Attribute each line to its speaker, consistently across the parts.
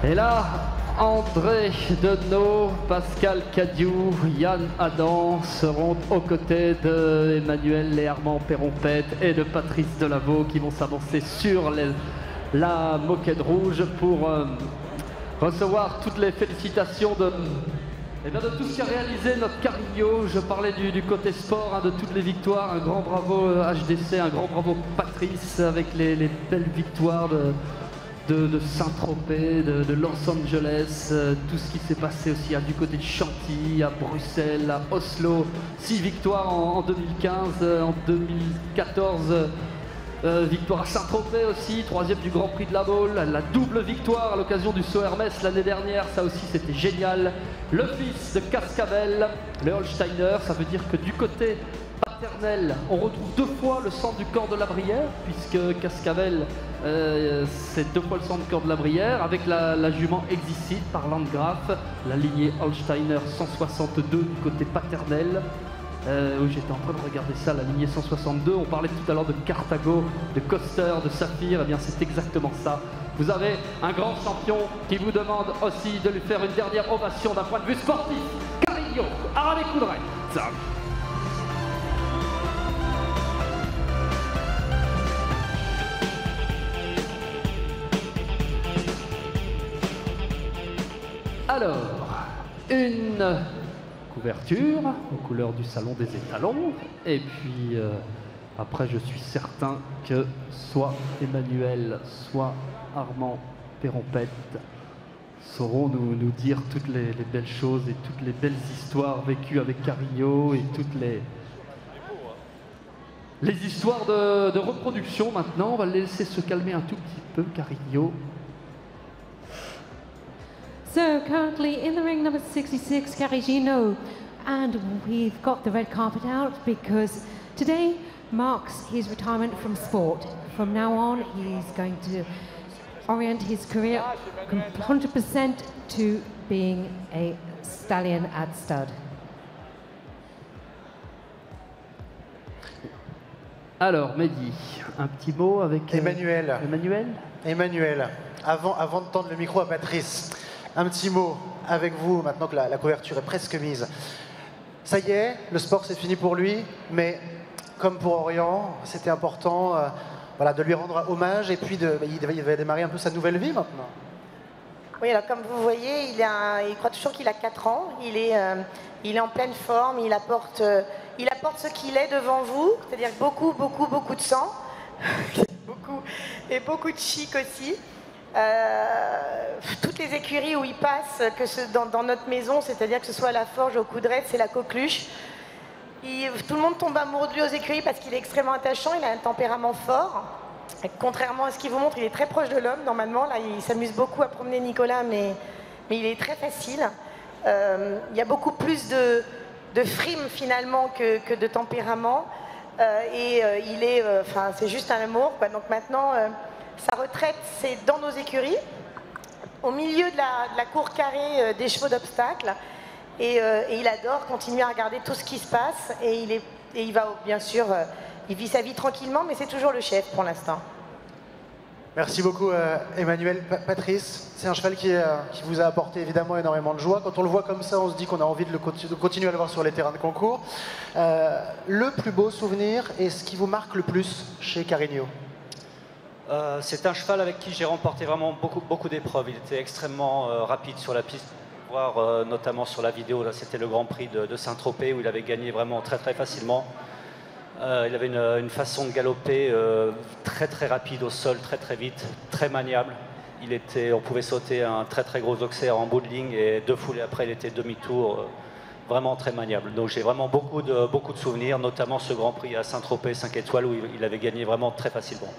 Speaker 1: Et là, André Denot, Pascal Cadieux, Yann Adam seront aux côtés d'Emmanuel et Armand Perrompette et de Patrice Delaveau qui vont s'avancer sur la moquette rouge pour recevoir toutes les félicitations de tout ce qu'a réalisé notre Carigno. Je parlais du côté sport, de toutes les victoires. Un grand bravo HDC, un grand bravo Patrice avec les belles victoires de Saint-Tropez, de Los Angeles, tout ce qui s'est passé aussi du côté de Chantilly, à Bruxelles, à Oslo. 6 victoires en 2015, en 2014. Victoire à Saint-Tropez aussi, 3e du Grand Prix de la Baule, la double victoire à l'occasion du Saut Hermès l'année dernière, ça aussi c'était génial. Le fils de Cascavel, le Holsteiner, ça veut dire que du côté paternel, on retrouve 2 fois le sang du corps de la Brière, puisque Cascavel, c'est 2 fois le sang du corps de la Brière, avec la jument Exicide par Landgraf, la lignée Holsteiner 162 du côté paternel. Oui, j'étais en train de regarder ça, la lignée 162. On parlait tout à l'heure de Carthago, de Coster, de Saphir. Eh bien, c'est exactement ça. Vous avez un grand champion qui vous demande aussi de lui faire une dernière ovation d'un point de vue sportif. Carigno, Arabe Coudray. Alors, une couverture aux couleurs du salon des étalons, et puis après je suis certain que soit Emmanuel soit Armand Perrompette sauront nous dire toutes les belles choses et toutes les belles histoires vécues avec Carigno et toutes les histoires de reproduction. Maintenant on va les laisser se calmer un tout petit peu, Carigno.
Speaker 2: So currently in the ring number 66, Carigno, and we've got the red carpet out because today marks his retirement from sport. From now on, he's going to orient his career 100% to being a stallion at stud.
Speaker 1: Alors, Mehdi, un petit mot avec
Speaker 3: Emmanuel.
Speaker 1: Emmanuel,
Speaker 3: avant de tendre le micro à Patrice. Un petit mot avec vous, maintenant que la couverture est presque mise. Ça y est, le sport c'est fini pour lui, mais comme pour Orient, c'était important voilà, de lui rendre hommage et puis il va démarrer un peu sa nouvelle vie maintenant.
Speaker 4: Oui, alors comme vous voyez, il croit toujours qu'il a 4 ans, il est en pleine forme, il apporte ce qu'il est devant vous, c'est-à-dire beaucoup de sang, beaucoup de chic aussi. Toutes les écuries où il passe, dans notre maison, c'est-à-dire que ce soit la Forge, au Coudray, c'est la Coqueluche. Tout le monde tombe amoureux de lui aux écuries parce qu'il est extrêmement attachant, il a un tempérament fort. Et contrairement à ce qu'il vous montre, il est très proche de l'homme normalement. Là, il s'amuse beaucoup à promener Nicolas, mais il est très facile. Il y a beaucoup plus de frime finalement que de tempérament. C'est juste un amour, quoi. Donc maintenant... sa retraite, c'est dans nos écuries, au milieu de la cour carrée des chevaux d'obstacle. Et il adore continuer à regarder tout ce qui se passe. Et il va, bien sûr, il vit sa vie tranquillement, mais c'est toujours le chef pour l'instant.
Speaker 3: Merci beaucoup, Emmanuel. Patrice, c'est un cheval qui vous a apporté évidemment énormément de joie. Quand on le voit comme ça, on se dit qu'on a envie de continuer à le voir sur les terrains de concours. Le plus beau souvenir et ce qui vous marque le plus chez Carigno?
Speaker 5: C'est un cheval avec qui j'ai remporté vraiment beaucoup d'épreuves. Il était extrêmement rapide sur la piste. Voir notamment sur la vidéo, là c'était le Grand Prix de Saint-Tropez où il avait gagné vraiment très facilement. Il avait une façon de galoper très rapide au sol, très vite, très maniable. On pouvait sauter un très gros auxerre en bout de ligne et 2 foulées après il était demi-tour, vraiment très maniable. Donc j'ai vraiment beaucoup de souvenirs, notamment ce Grand Prix à Saint-Tropez 5 étoiles où il avait gagné vraiment très facilement.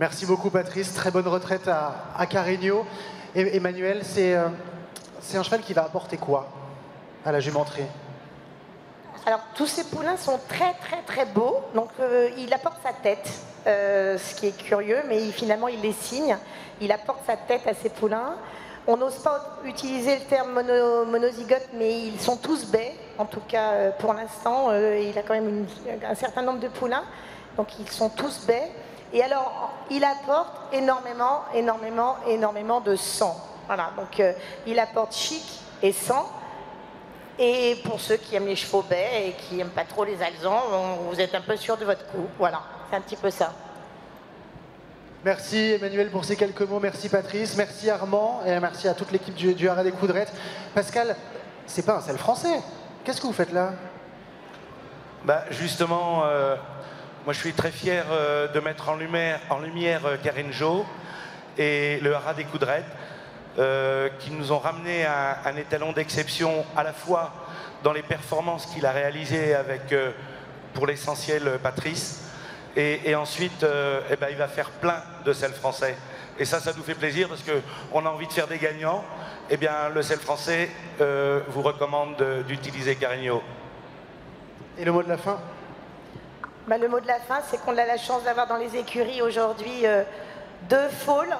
Speaker 3: Merci beaucoup Patrice, très bonne retraite à Carigno. Et Emmanuel, c'est un cheval qui va apporter quoi à la jumenterie?
Speaker 4: Alors tous ces poulains sont très beaux, donc il apporte sa tête, ce qui est curieux, mais finalement il les signe, il apporte sa tête à ces poulains. On n'ose pas utiliser le terme monozygote, mais ils sont tous baies, en tout cas pour l'instant, il a quand même un certain nombre de poulains, donc ils sont tous baies. Et alors, il apporte énormément, énormément, énormément de sang. Voilà, donc il apporte chic et sang. Et pour ceux qui aiment les chevaux baies et qui n'aiment pas trop les alezans, vous êtes un peu sûr de votre coup. Voilà, c'est un petit peu ça.
Speaker 3: Merci Emmanuel pour ces quelques mots, merci Patrice, merci Armand et merci à toute l'équipe du Haras des Coudrettes. Pascal, c'est pas un sel français, qu'est-ce que vous faites là?
Speaker 6: Bah justement, moi je suis très fier de mettre en lumière Karine Jo et le Haras des Coudrettes qui nous ont ramené un étalon d'exception à la fois dans les performances qu'il a réalisées avec, pour l'essentiel, Patrice. Et ensuite, eh ben, il va faire plein de sel français. Et ça nous fait plaisir parce qu'on a envie de faire des gagnants. Eh bien, le sel français vous recommande d'utiliser Carigno.
Speaker 3: Et le mot de la fin?
Speaker 4: Bah, le mot de la fin, c'est qu'on a la chance d'avoir dans les écuries aujourd'hui 2 foals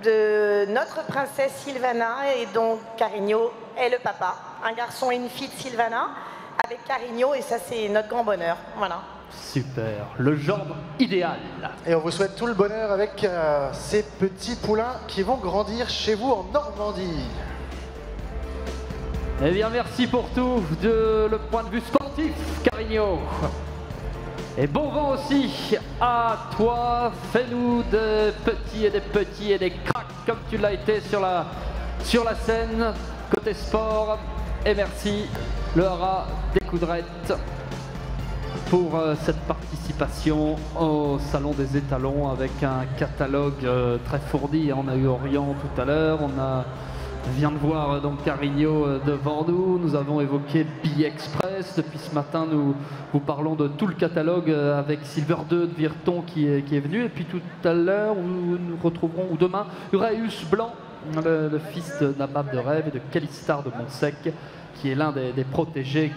Speaker 4: de notre princesse Sylvana et dont Carigno est le papa. Un garçon et une fille de Sylvana avec Carigno et ça, c'est notre grand bonheur. Voilà.
Speaker 1: Super, le genre idéal.
Speaker 3: Et on vous souhaite tout le bonheur avec ces petits poulains qui vont grandir chez vous en Normandie.
Speaker 1: Eh bien, merci pour tout le point de vue sportif, Carigno. Et bon vent aussi à toi. Fais-nous des petits et des cracks comme tu l'as été sur la scène, côté sport. Et merci, le Haras des Coudrettes, pour cette participation au Salon des Étalons avec un catalogue très fourni. On a eu Orient tout à l'heure, on vient de voir donc Carigno devant nous, nous avons évoqué Bi-Express, depuis ce matin nous parlons de tout le catalogue avec Silver 2 de Virton qui est venu, et puis tout à l'heure nous retrouverons, ou demain, Uræus Blanc, le fils de Nabab de Rêve et de Kélistar de Montsec, qui est l'un des protégés